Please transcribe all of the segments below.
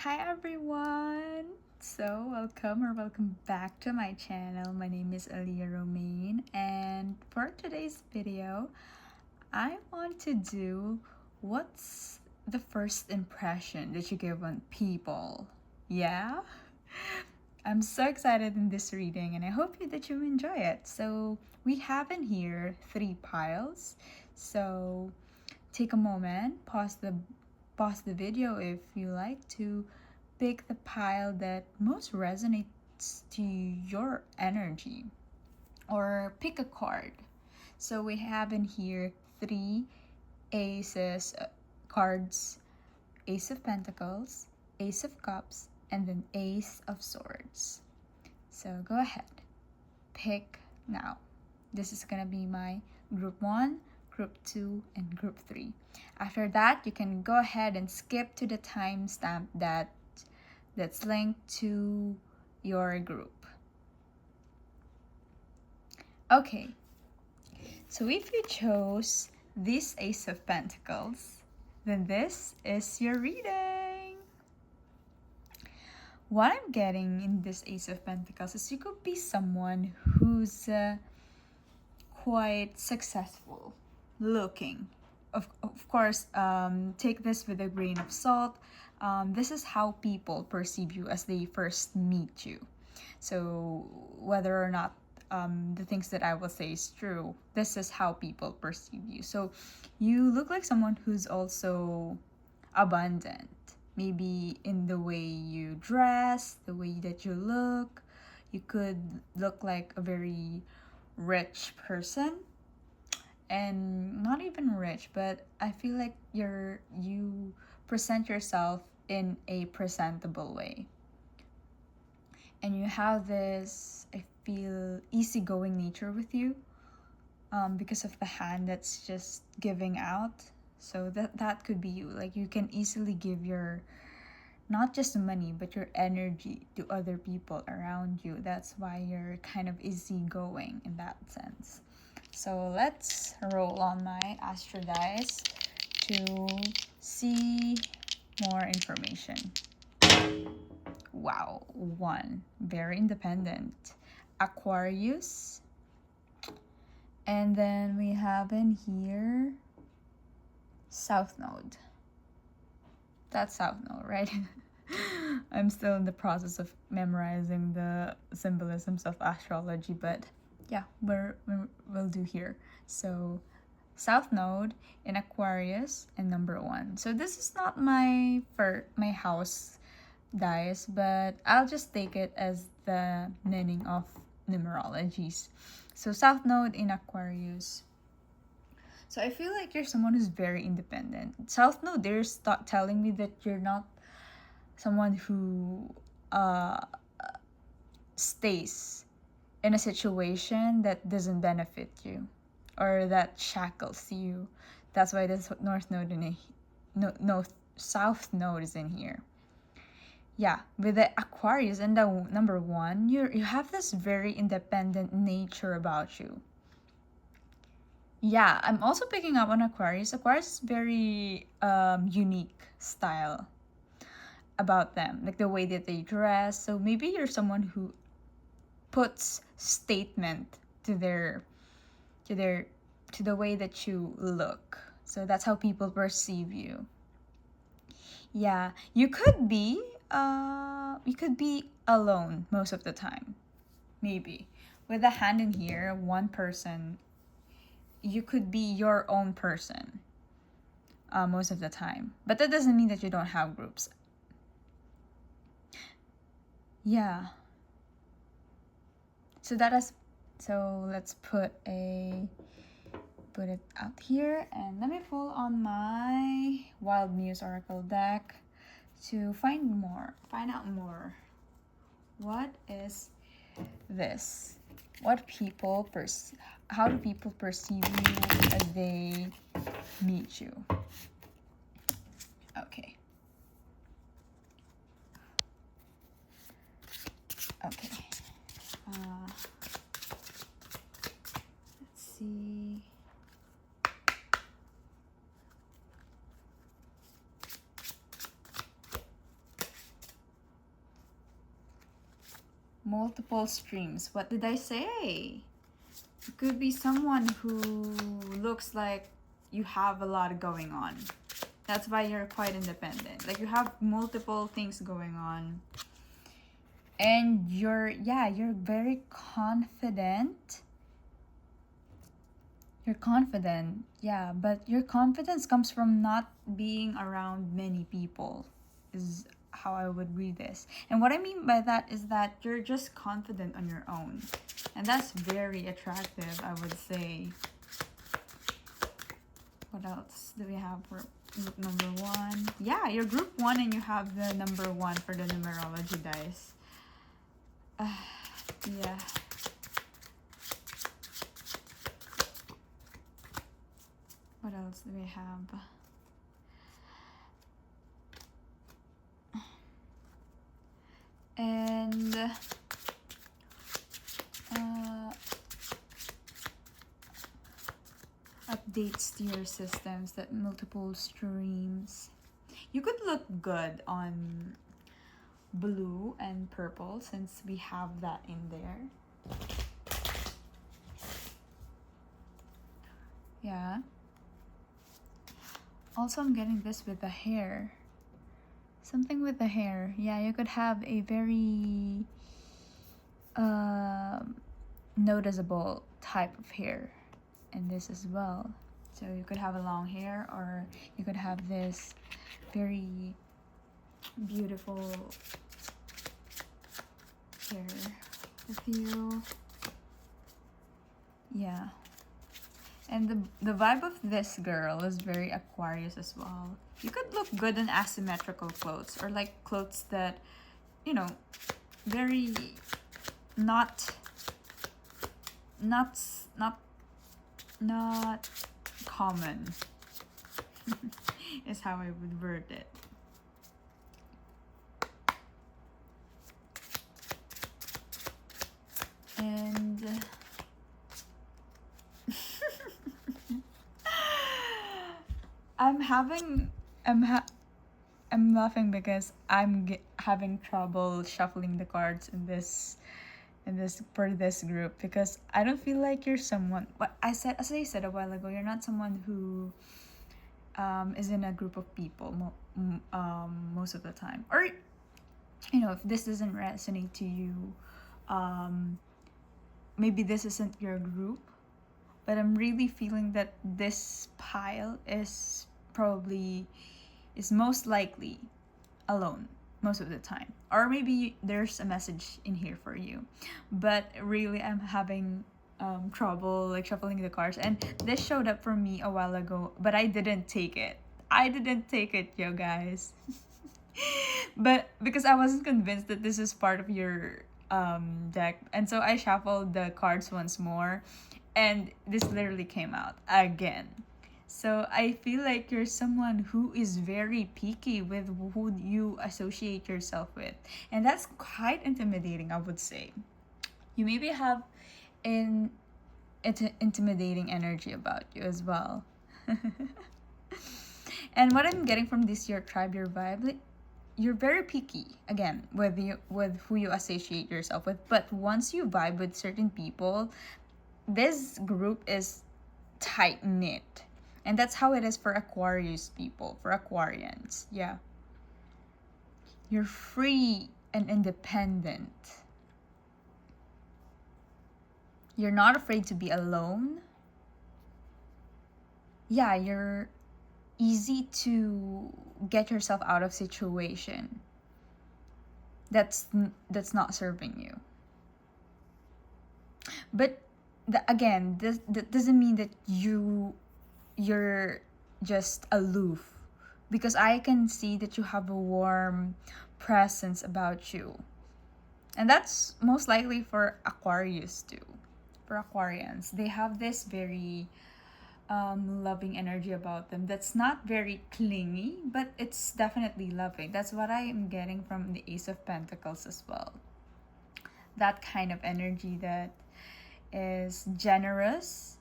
Hi everyone! So welcome back to my channel. My name is Aliyah Romaine, and for today's video I want to do what's the first impression that you give on people. Yeah? I'm so excited in this reading and I hope that you enjoy it. So we have in here 3 piles. So take a moment, pause the video if you like to pick the pile that most resonates to your energy, or pick a card. So we have in here 3 aces cards: Ace of Pentacles, Ace of Cups, and then Ace of Swords. So go ahead, pick now. This is gonna be my group 1, group 2, and group 3. After that, you can go ahead and skip to the timestamp that's linked to your group. Okay, so if you chose this Ace of Pentacles, then this is your reading. What I'm getting in this Ace of Pentacles is you could be someone who's quite successful looking. Of course, take this with a grain of salt. This is how people perceive you as they first meet you. So whether or not the things that I will say is true, this is how people perceive you. So you look like someone who's also abundant, maybe in the way you dress, the way that you look. You could look like a very rich person, and not even rich, but I feel like you present yourself in a presentable way, and you have this, I feel, easygoing nature with you, because of the hand that's just giving out. So that could be you. Like, you can easily give your, not just money, but your energy to other people around you. That's why you're kind of easygoing in that sense. So let's roll on my Astro dice to see more information. Wow, 1, very independent. Aquarius. And then we have in here South Node. That's South Node, right? I'm still in the process of memorizing the symbolisms of astrology, but yeah, we'll do here. So South Node in Aquarius and number 1. So this is not my house dice, but I'll just take it as the meaning of numerologies. So South Node in Aquarius. So I feel like you're someone who's very independent. South Node, they're telling me that you're not someone who stays in a situation that doesn't benefit you or that shackles you. That's why this North Node South Node is in here. Yeah, with the Aquarius and the number 1, you have this very independent nature about you. Yeah, I'm also picking up on Aquarius. Aquarius is very unique style about them, like the way that they dress. So maybe you're someone who puts statement to the way that you look. So that's how people perceive you. Yeah, you could be alone most of the time. Maybe with a hand in here, one person, you could be your own person most of the time, but that doesn't mean that you don't have groups. Yeah, so let's put it out here, and let me pull on my Wild Muse Oracle deck to find out more. What is this? How do people perceive you as they meet you? Okay. Let's see. Multiple streams. What did I say? It could be someone who looks like you have a lot going on. That's why you're quite independent. Like you have multiple things going on. And you're very confident. You're confident, yeah, but your confidence comes from not being around many people, is how I would read this. And what I mean by that is that you're just confident on your own. And that's very attractive, I would say. What else do we have for group number 1? Yeah, you're group 1 and you have the number 1 for the numerology dice. Yeah. What else do we have? And updates to your systems, that multiple streams. You could look good on blue and purple since we have that in there. Yeah. Also, I'm getting this with the hair. Something with the hair. Yeah, you could have a very noticeable type of hair in this as well. So you could have a long hair, or you could have this very beautiful hair with you. Yeah. And the vibe of this girl is very Aquarius as well. You could look good in asymmetrical clothes, or like clothes that, you know, very not common is how I would word it. And I'm laughing because I'm having trouble shuffling the cards in this for this group, because I don't feel like you're someone, as I said a while ago, you're not someone who is in a group of people most of the time. Or, you know, if this doesn't resonate to you, maybe this isn't your group. But I'm really feeling that this pile is most likely alone most of the time. Or maybe there's a message in here for you. But really, I'm having trouble like shuffling the cards. And this showed up for me a while ago, but I didn't take it. Yo guys. But because I wasn't convinced that this is part of your deck. And so I shuffled the cards once more. And this literally came out again. So I feel like you're someone who is very picky with who you associate yourself with. And that's quite intimidating, I would say. You maybe have an intimidating energy about you as well. And what I'm getting from this your tribe, your vibe, like, you're very picky again with who you associate yourself with. But once you vibe with certain people, this group is tight knit, and that's how it is for Aquarius people, for Aquarians. Yeah, you're free and independent. You're not afraid to be alone. Yeah, you're easy to get yourself out of situation that's not serving you. But again, that doesn't mean that you're just aloof, because I can see that you have a warm presence about you, and that's most likely for Aquarius too. For Aquarians, they have this very loving energy about them that's not very clingy, but it's definitely loving. That's what I am getting from the Ace of Pentacles as well. That kind of energy that is generous,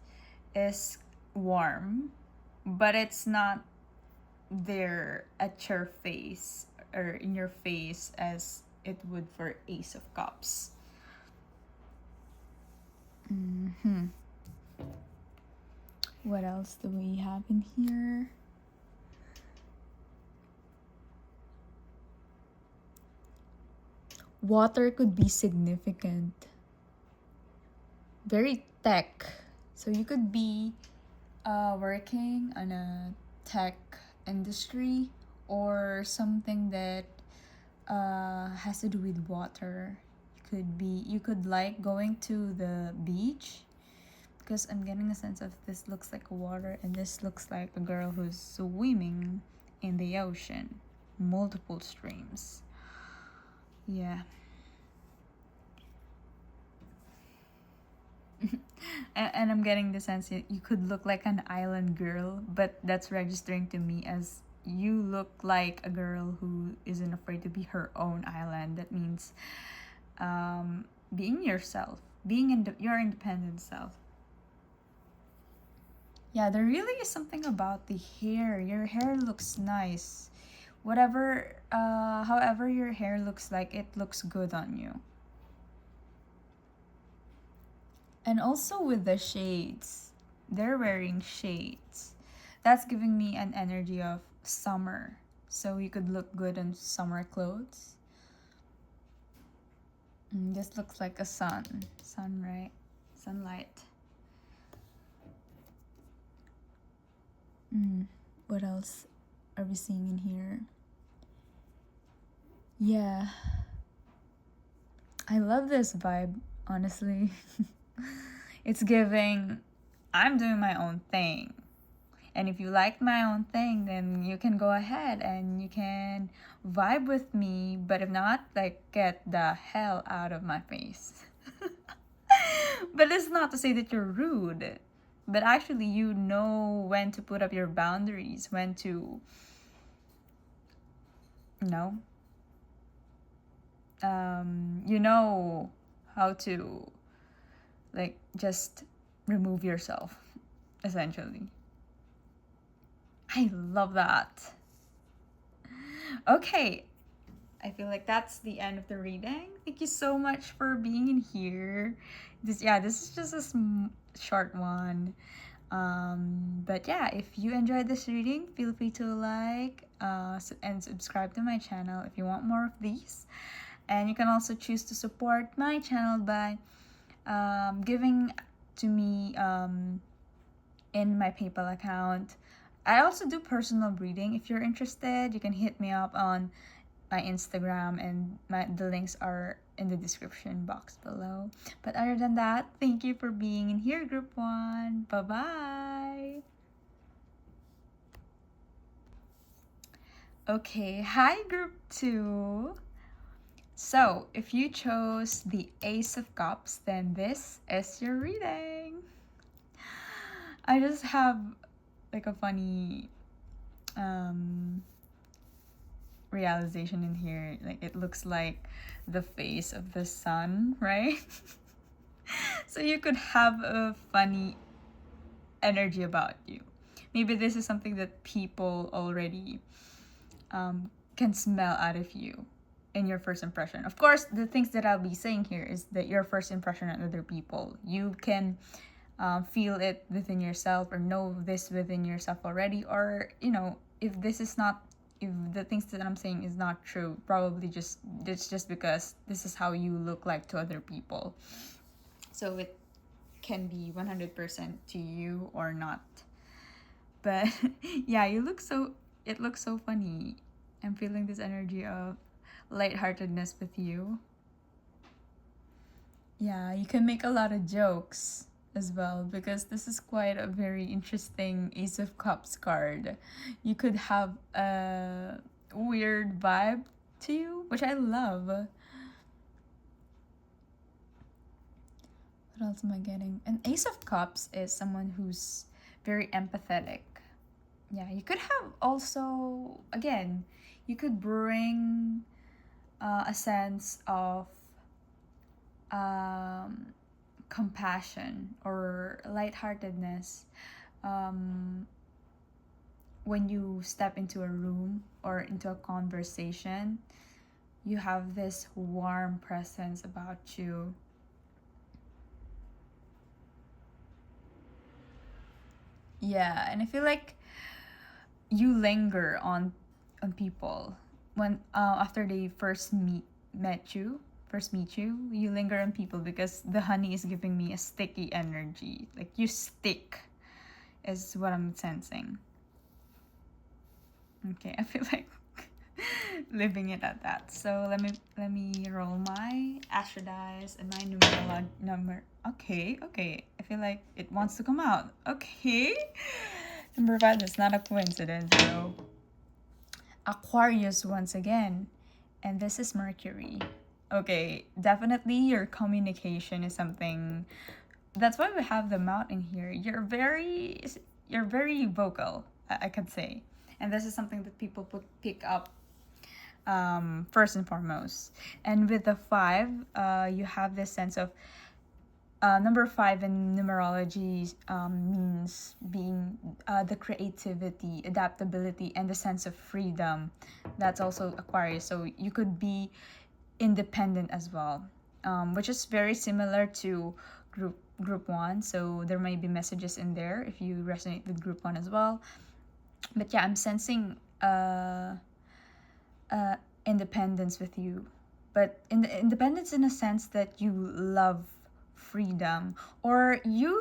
is warm, but it's not there at your face or in your face as it would for Ace of Cups. Hmm. What else do we have in here? Water could be significant. Very tech. So you could be working on a tech industry or something that has to do with water. You could like going to the beach, because I'm getting a sense of this looks like water and this looks like a girl who's swimming in the ocean, multiple streams. Yeah. And I'm getting the sense that you could look like an island girl, but that's registering to me as you look like a girl who isn't afraid to be her own island. That means being yourself, being your independent self. Yeah, there really is something about the hair. Your hair looks nice. However your hair looks like, it looks good on you. And also with the shades, they're wearing shades. That's giving me an energy of summer. So you could look good in summer clothes. This looks like a sunlight. What else are we seeing in here? Yeah. I love this vibe, honestly. It's giving, I'm doing my own thing. And if you like my own thing, then you can go ahead and you can vibe with me. But if not, like, get the hell out of my face. But it's not to say that you're rude. But actually, you know when to put up your boundaries, when to, you know, you know how to, like, just remove yourself, essentially. I love that. Okay, I feel like that's the end of the reading. Thank you so much for being in here. This is just a short one. But yeah, if you enjoyed this reading, feel free to like and subscribe to my channel if you want more of these. And you can also choose to support my channel by giving to me in my PayPal account. I also do personal reading. If you're interested, you can hit me up on my Instagram, and the links are in the description box below. But other than that, thank you for being in here, Group 1. Bye-bye. Okay, hi, Group 2. So, if you chose the Ace of Cups, then this is your reading. I just have like a funny realization in here. Like, it looks like the face of the sun, right? So you could have a funny energy about you. Maybe this is something that people already can smell out of you in your first impression. Of course, the things that I'll be saying here is that your first impression on other people. You can feel it within yourself or know this within yourself already, or if the things that I'm saying is not true, probably it's just because this is how you look like to other people. So it can be 100% to you or not. But yeah, it looks so funny. I'm feeling this energy of lightheartedness with you. Yeah, you can make a lot of jokes as well, because this is quite a very interesting Ace of Cups card. You could have a weird vibe to you, which I love. What else am I getting? An Ace of Cups is someone who's very empathetic. Yeah, you could have also, again, you could bring a sense of compassion or lightheartedness when you step into a room or into a conversation. You have this warm presence about you. Yeah, and I feel like you linger on people when after they first meet you, you linger on people because the honey is giving me a sticky energy. Like you stick is what I'm sensing. Okay, I feel like leaving it at that. So let me roll my astro dice and my numerology number. Okay, okay. I feel like it wants to come out. Okay. Number 5 is not a coincidence, though. Aquarius once again. And this is Mercury. Okay, definitely your communication is something. That's why we have the mountain here. You're very vocal, I could say. And this is something that people pick up first and foremost. And with the 5, you have this sense of number 5 in numerology means being the creativity, adaptability, and the sense of freedom. That's also Aquarius. So you could be independent as well, which is very similar to group 1. So there might be messages in there if you resonate with group 1 as well. But yeah, I'm sensing independence with you, but in the independence in a sense that you love freedom, or maybe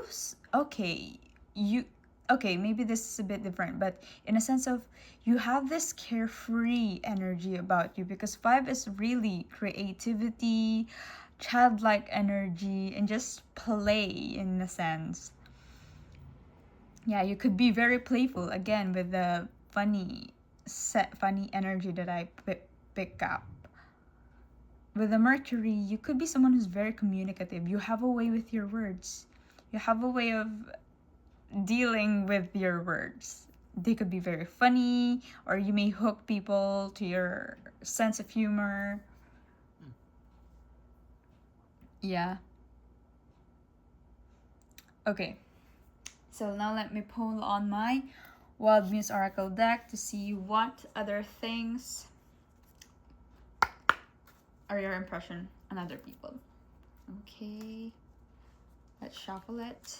this is a bit different, but in a sense of you have this carefree energy about you, because 5 is really creativity, childlike energy, and just play in a sense. Yeah, you could be very playful again with the funny energy that I pick up. With the Mercury, you could be someone who's very communicative. You have a way with your words. You have a way of dealing with your words. They could be very funny, or you may hook people to your sense of humor. Yeah. Okay. So now let me pull on my Wild Muse Oracle deck to see what other things are your impression on other people. Okay. Let's shuffle it.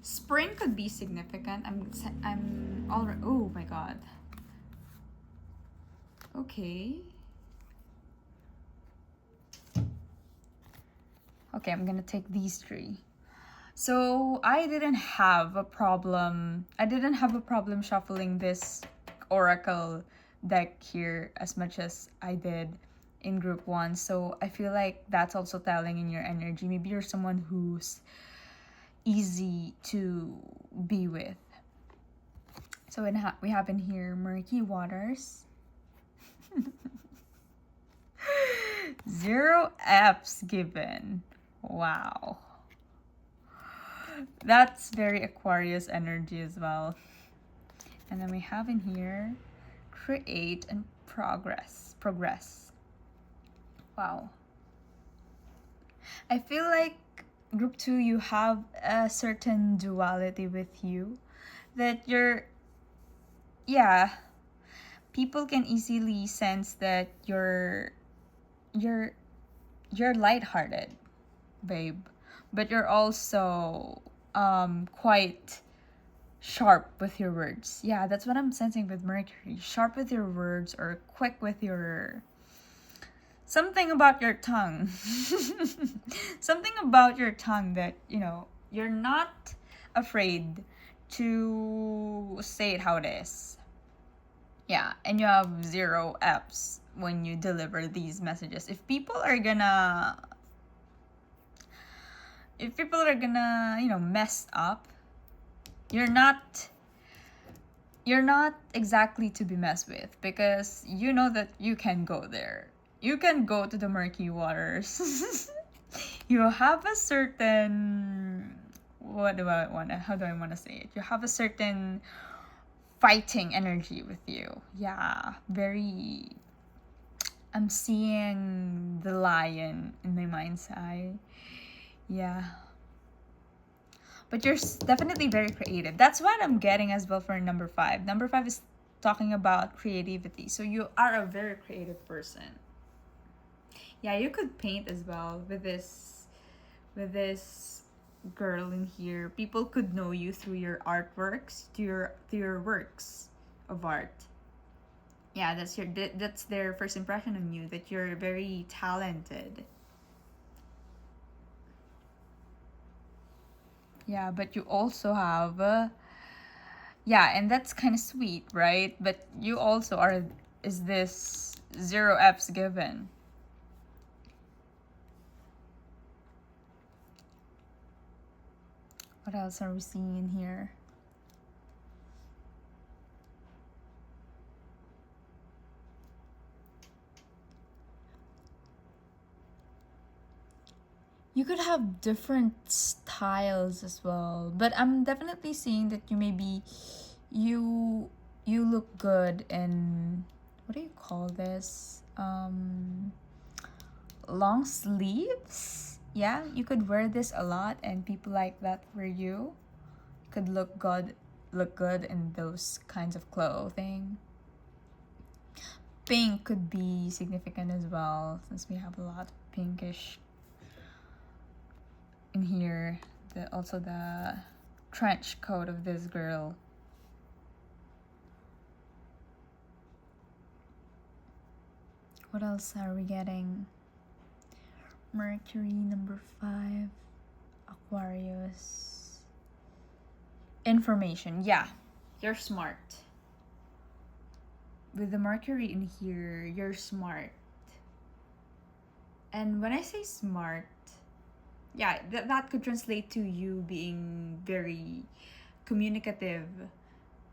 Spring could be significant. I'm already. Oh my god. Okay. Okay, I'm gonna take these 3. So I didn't have a problem shuffling this oracle deck here as much as I did in group 1. So I feel like that's also telling in your energy. Maybe you're someone who's easy to be with. So we have in here murky waters. 0 F's given. Wow. That's very Aquarius energy as well. And then we have in here create and progress. Wow. I feel like group 2, you have a certain duality with you that people can easily sense that you're lighthearted, babe, but you're also quite sharp with your words. Yeah, that's what I'm sensing with Mercury. Sharp with your words, or quick with your something about your tongue. Something about your tongue that, you're not afraid to say it how it is. Yeah, and you have 0 F's when you deliver these messages. If people are gonna mess up, you're not exactly to be messed with, because you know that you can go there. You can go to the murky waters. You have a certain, how do I want to say it? You have a certain fighting energy with you. Yeah, very. I'm seeing the lion in my mind's eye. Yeah. But you're definitely very creative. That's what I'm getting as well for number 5. Number 5 is talking about creativity. So you are a very creative person. Yeah, you could paint as well with this girl in here. People could know you through your artworks, through your works of art. Yeah, that's their first impression on you, that you're very talented. Yeah, but you also have yeah, and that's kind of sweet, right? But you also are is this zero F's given. What else are we seeing in here? You could have different styles as well, but I'm definitely seeing that you you look good in, what do you call this, long sleeves. Yeah, you could wear this a lot and people like that for you. Could look good in those kinds of clothing. Pink could be significant as well, since we have a lot of pinkish in here. Also the trench coat of this girl. What else are we getting? Mercury, number 5. Aquarius. Information. Yeah, you're smart. With the Mercury in here, you're smart. And when I say smart, yeah, that could translate to you being very communicative.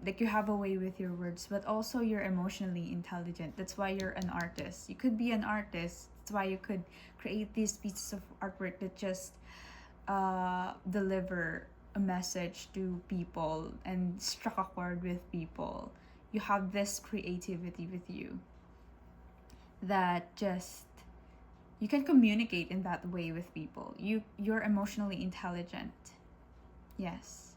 Like you have a way with your words, but also you're emotionally intelligent. That's why you're an artist. You could be an artist. That's why you could create these pieces of artwork that just deliver a message to people and struck a chord with people. You have this creativity with you that just you can communicate in that way with people. You're emotionally intelligent. Yes.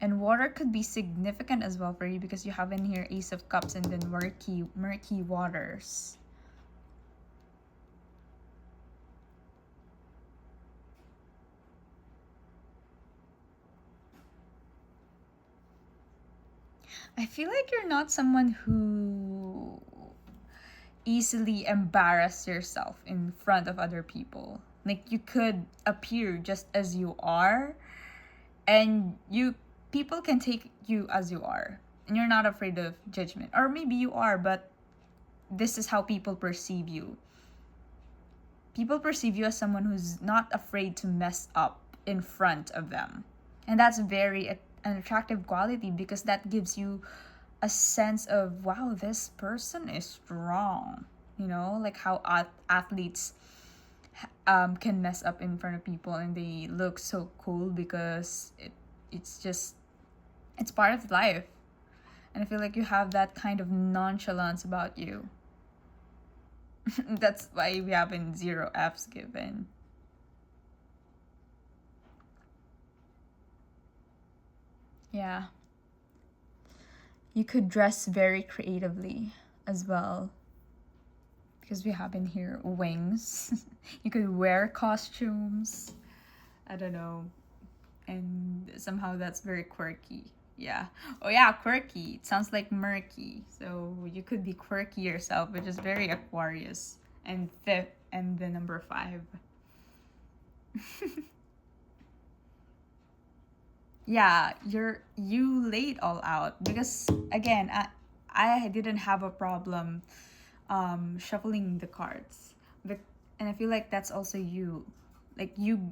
And water could be significant as well for you, because you have in here Ace of Cups and then murky waters. I feel like you're not someone who easily embarrass yourself in front of other people. Like you could appear just as you are, and you people can take you as you are, and you're not afraid of judgment. Or maybe you are, but this is how people perceive you. People perceive you as someone who's not afraid to mess up in front of them. And that's an attractive quality, because that gives you a sense of, wow, this person is strong. Like how athletes can mess up in front of people and they look so cool, because it's part of life. And I feel like you have that kind of nonchalance about you. That's why we have in zero F's given. Yeah. You could dress very creatively as well, because we have in here wings. You could wear costumes. I don't know. And somehow that's very quirky. Yeah. Oh yeah, quirky. It sounds like murky. So you could be quirky yourself, which is very Aquarius. And the number 5. Yeah, you laid all out, because again, I didn't have a problem shuffling the cards. But and I feel like that's also you. Like you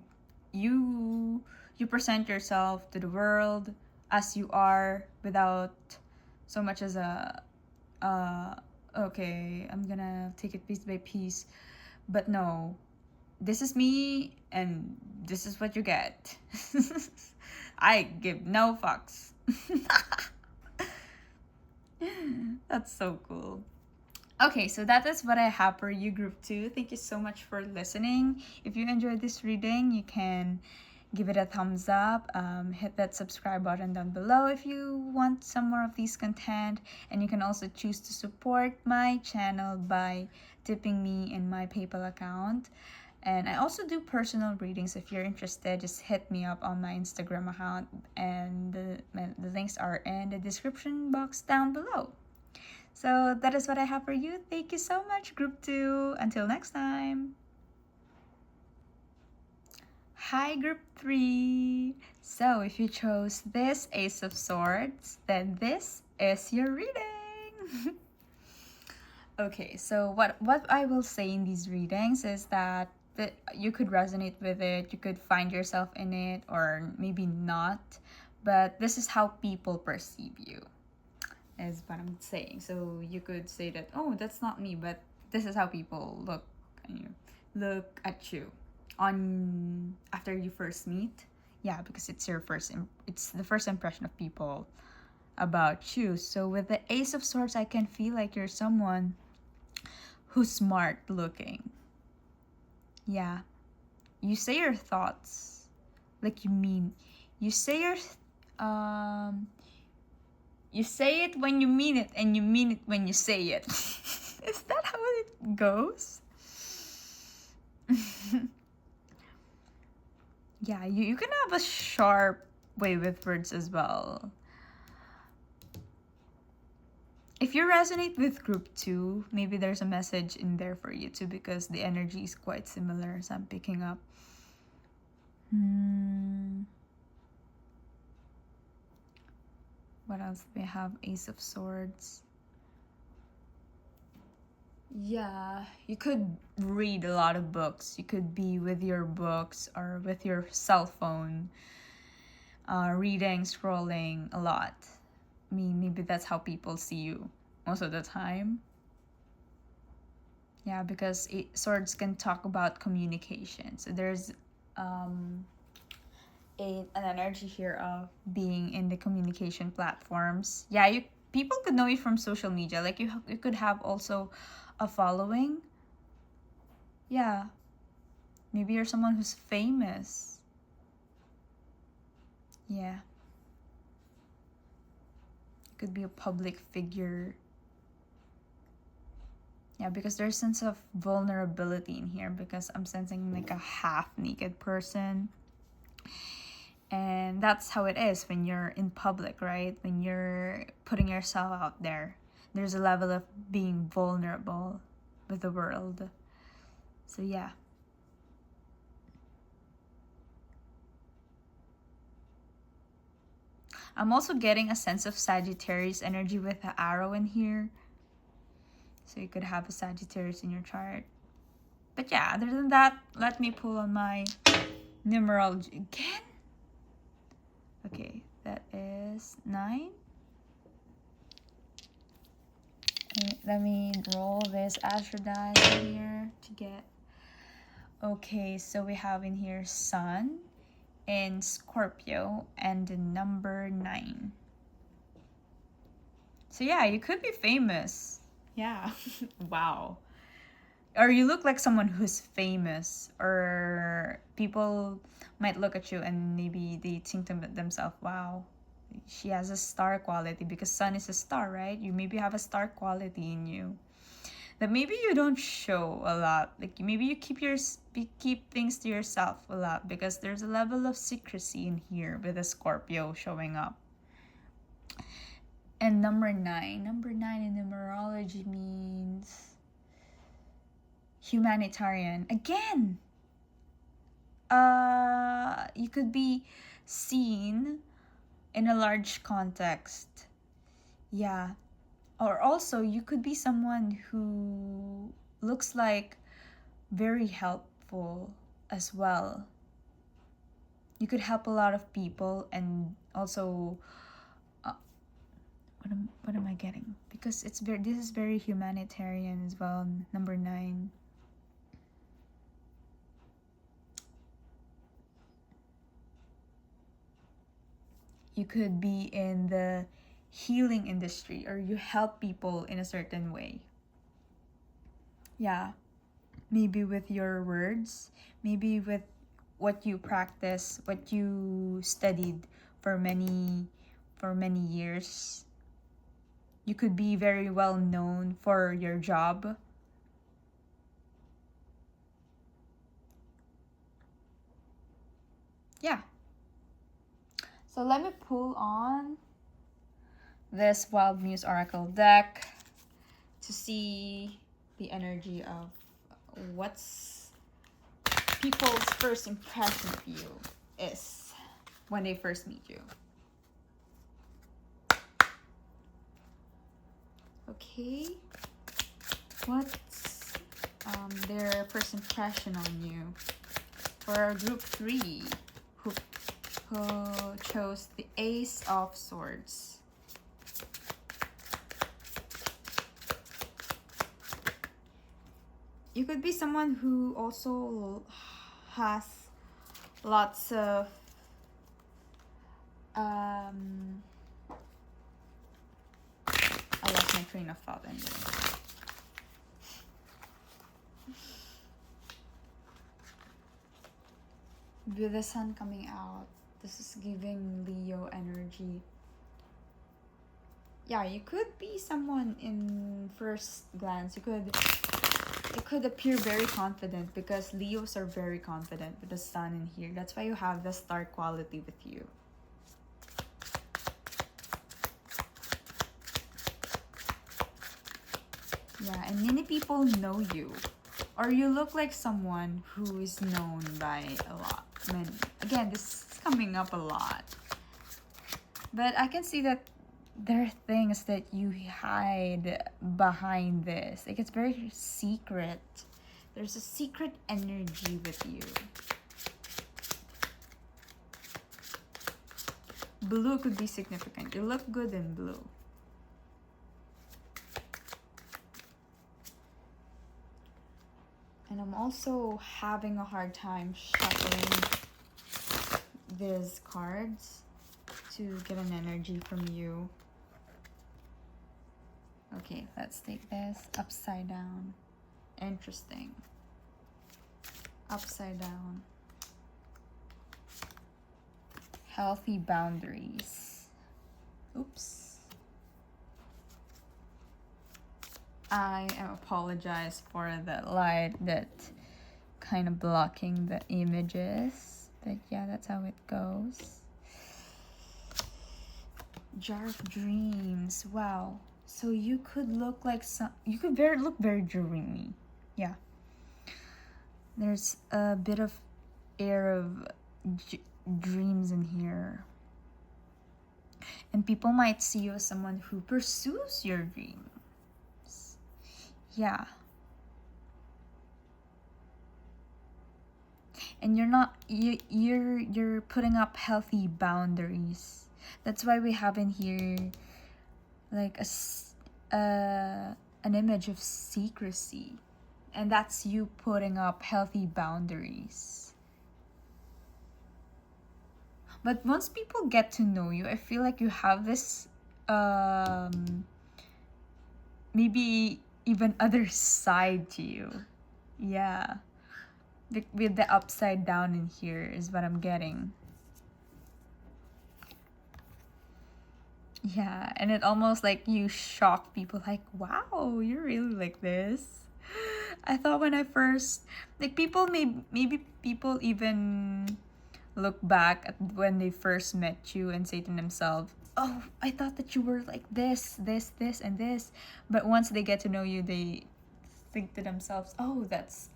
you present yourself to the world as you are, without so much as a okay, I'm gonna take it piece by piece. But no, this is me and this is what you get. I give no fucks. That's so cool. Okay, so that is what I have for you, Group 2. Thank you so much for listening. If you enjoyed this reading, you can give it a thumbs up, hit that subscribe button down below if you want some more of these content, and you can also choose to support my channel by tipping me in my PayPal account. And I also do personal readings. If you're interested, just hit me up on my Instagram account, and the links are in the description box down below. So that is what I have for you. Thank you so much, Group 2. Until next time. Hi, Group 3. So if you chose this Ace of Swords, then this is your reading. Okay, so what I will say in these readings is that you could resonate with it, you could find yourself in it, or maybe not, but this is how people perceive you, is what I'm saying. So you could say that, oh, that's not me, but this is how people look at you on after you first meet. Yeah, because it's the first impression of people about you. So with the Ace of Swords, I can feel like you're someone who's smart looking. Yeah, you say your thoughts like you say you say it when you mean it, and you mean it when you say it. Is that how it goes? Yeah, you can have a sharp way with words as well. If you resonate with Group 2, maybe there's a message in there for you too, because the energy is quite similar as I'm picking up. What else do we have? Ace of Swords. Yeah, you could read a lot of books. You could be with your books or with your cell phone, reading, scrolling a lot. I mean, maybe that's how people see you most of the time. Yeah, because swords can talk about communication. So there's an energy here of being in the communication platforms. Yeah, people could know you from social media. Like you could have also a following. Yeah, maybe you're someone who's famous. Yeah, could be a public figure. Yeah, because there's a sense of vulnerability in here, because I'm sensing like a half naked person. And that's how it is when you're in public, right? When you're putting yourself out there, there's a level of being vulnerable with the world. So yeah. I'm also getting a sense of Sagittarius energy with the arrow in here. So you could have a Sagittarius in your chart. But yeah, other than that, let me pull on my numerology again. Okay, that is 9. Let me roll this astro dice in here to get. Okay, so we have in here Sun in Scorpio and the number 9. So yeah, you could be famous. Yeah. Wow. Or you look like someone who's famous, or people might look at you and maybe they think to themselves, wow, she has a star quality, because Sun is a star, right? You maybe have a star quality in you that maybe you don't show a lot. Like maybe you keep things to yourself a lot, because there's a level of secrecy in here with a Scorpio showing up. And number 9 in numerology means humanitarian. Again, you could be seen in a large context. Yeah. Or also, you could be someone who looks like very helpful as well. You could help a lot of people, and also what am I getting? Because this is very humanitarian as well. Number 9. You could be in the healing industry, or you help people in a certain way. Yeah, maybe with your words, maybe with what you practice, what you studied for many years. You could be very well known for your job. Yeah. So let me pull on this Wild Muse Oracle deck to see the energy of what's people's first impression of you is when they first meet you. Okay, what's their first impression on you? For group 3, who chose the Ace of Swords. You could be someone who also has lots of I lost my train of thought anyway. With the sun coming out, this is giving Leo energy. Yeah, you could be someone in first glance. It could appear very confident because Leos are very confident with the sun in here. That's why you have the star quality with you. Yeah, and many people know you. Or you look like someone who is known by a lot. Again, this is coming up a lot. But I can see that there are things that you hide behind this. Like, it's very secret. There's a secret energy with you. Blue could be significant. You look good in blue. And I'm also having a hard time shuffling these cards to get an energy from you. Okay, let's take this upside down. Interesting. Upside down. Healthy boundaries. Oops. I apologize for the light that kind of blocking the images. But yeah, that's how it goes. Jar of Dreams. Wow. So you could look like you could look very dreamy. Yeah. There's a bit of air of dreams in here. And people might see you as someone who pursues your dreams. Yeah. And you're putting up healthy boundaries. That's why we have in here like an image of secrecy. And that's you putting up healthy boundaries. But once people get to know you, I feel like you have this maybe even other side to you. Yeah. With the upside down in here is what I'm getting. Yeah, and it almost like you shock people like, wow, you're really like this. I thought when I first, like people maybe people even look back at when they first met you and say to themselves, oh, I thought that you were like this, and this. But once they get to know you, they think to themselves, oh,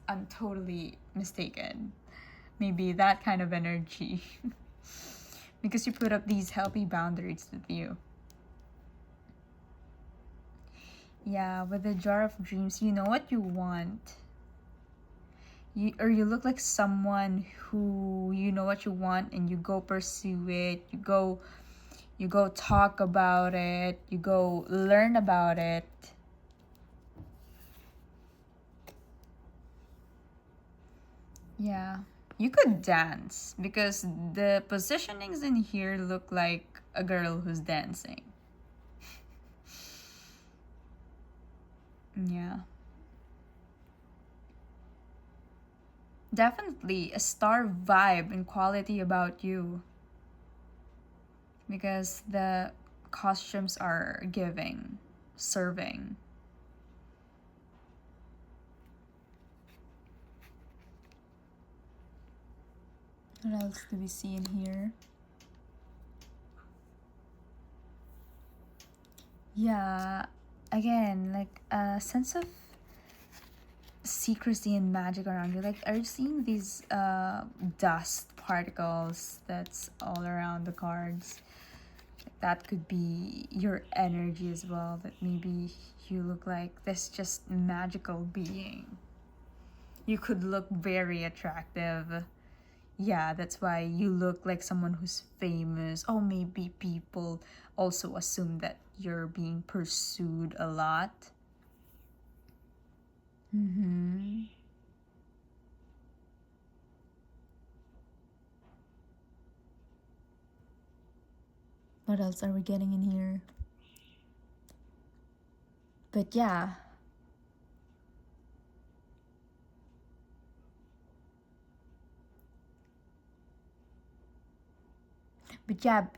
I'm totally mistaken. Maybe that kind of energy. Because you put up these healthy boundaries with you. Yeah, with the Jar of Dreams, you know what you want. You look like someone who you know what you want and you go pursue it. You go talk about it. You go learn about it. Yeah. You could dance because the positionings in here look like a girl who's dancing. Yeah. Definitely a star vibe and quality about you, because the costumes are giving, serving. What else do we see in here? Yeah, again, like a sense of secrecy and magic around you. Like, are you seeing these dust particles that's all around the cards? That could be your energy as well, that maybe you look like this just magical being. You could look very attractive. Yeah, that's why you look like someone who's famous. Oh, maybe people also assume that you're being pursued a lot. Mm-hmm. What else are we getting in here? But yeah,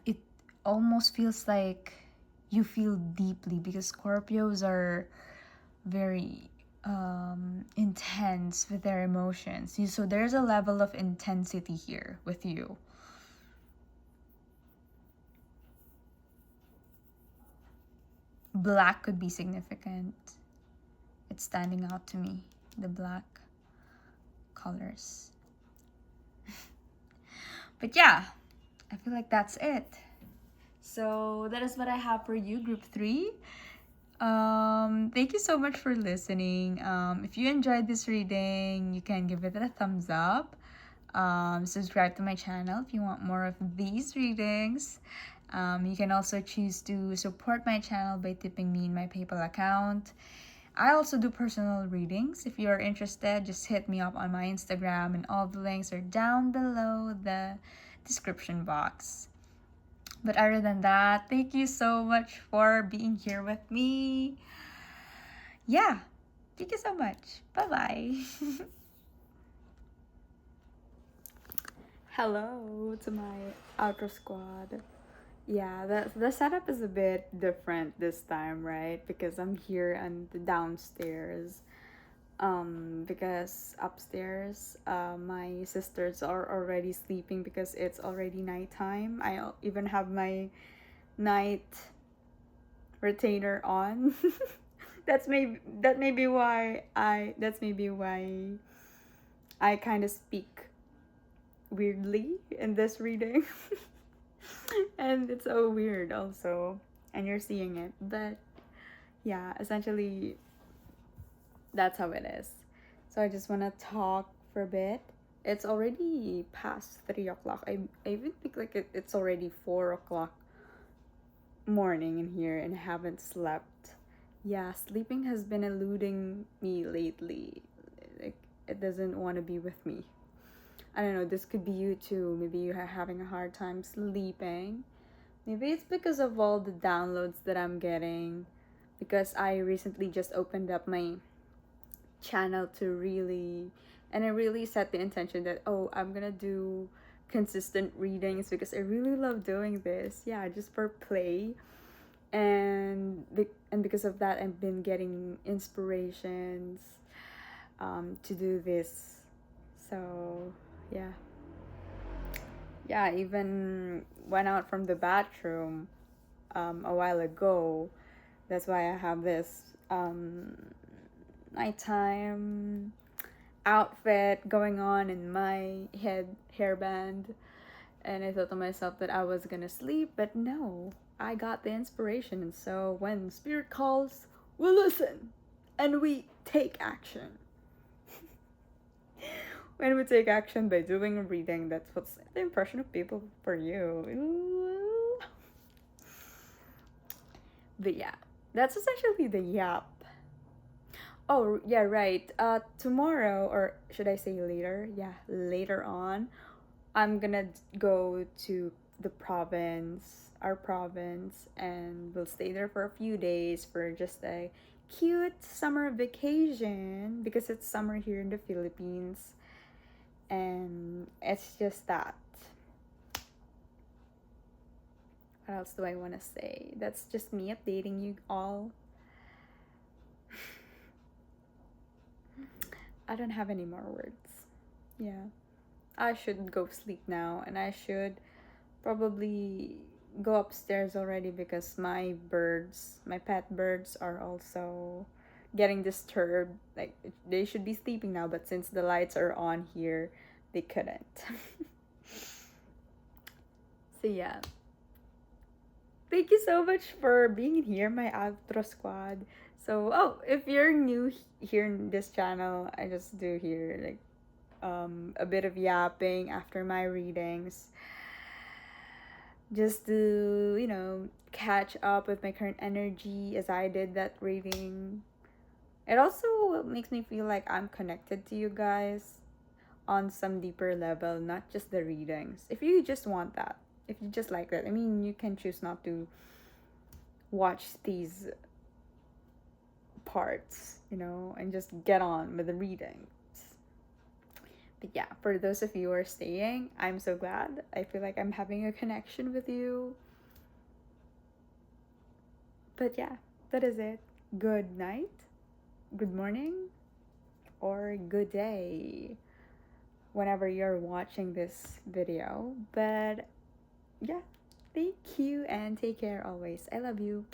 it almost feels like you feel deeply, because Scorpios are very intense with their emotions. So there's a level of intensity here with you. Black could be significant. It's standing out to me, the black colors. But yeah, I feel like that's it. So that is what I have for you, group 3. Thank you so much for listening. If you enjoyed this reading, you can give it a thumbs up. Subscribe to my channel if you want more of these readings. You can also choose to support my channel by tipping me in my PayPal account. I also do personal readings. If you are interested, just hit me up on my Instagram, and all the links are down below the description box. But other than that, thank you so much for being here with me. Yeah, thank you so much. Bye bye. Hello to my outer squad. Yeah, the setup is a bit different this time, right? Because I'm here and downstairs. Because upstairs, my sisters are already sleeping because it's already nighttime. Even have my night retainer on. That's maybe why I kind of speak weirdly in this reading. And it's so weird also, and you're seeing it. But yeah, essentially that's how it is. So I just want to talk for a bit. It's already past 3 o'clock. I even think like it's already 4 o'clock morning in here, and I haven't slept. Yeah, sleeping has been eluding me lately. Like, it doesn't want to be with me. I don't know, this could be you too. Maybe you're having a hard time sleeping. Maybe it's because of all the downloads that I'm getting. Because I recently just opened up my channel to really, and I really set the intention that, oh, I'm gonna do consistent readings because I really love doing this. Yeah, just for play. And because of that, I've been getting inspirations to do this. So yeah, I even went out from the bathroom a while ago. That's why I have this nighttime outfit going on in my hairband. And I thought to myself that I was gonna sleep, but no, I got the inspiration. And so when spirit calls, we listen and we take action. When we take action by doing a reading, that's what's the impression of people for you. Ooh. But yeah, that's essentially the yap. Oh, yeah, right. Tomorrow, or should I say later? Yeah, later on, I'm gonna go to the province, our province, and we'll stay there for a few days for just a cute summer vacation because it's summer here in the Philippines. And it's just that. What else do I want to say? That's just me updating you all. I don't have any more words. Yeah. I should go sleep now, and I should probably go upstairs already because my birds, my pet birds, are also getting disturbed. Like, they should be sleeping now, but since the lights are on here, they couldn't. So yeah, thank you so much for being here, my outro squad. So, oh, if you're new here in this channel, I just do here like a bit of yapping after my readings, just to, catch up with my current energy as I did that reading. It also makes me feel like I'm connected to you guys on some deeper level, not just the readings. If you just want that, if you just like that, I mean, you can choose not to watch these parts, and just get on with the readings. But yeah, for those of you who are staying, I'm so glad. I feel like I'm having a connection with you. But yeah, that is it. Good night, good morning, or good day whenever you're watching this video. But yeah, thank you and take care always. I love you.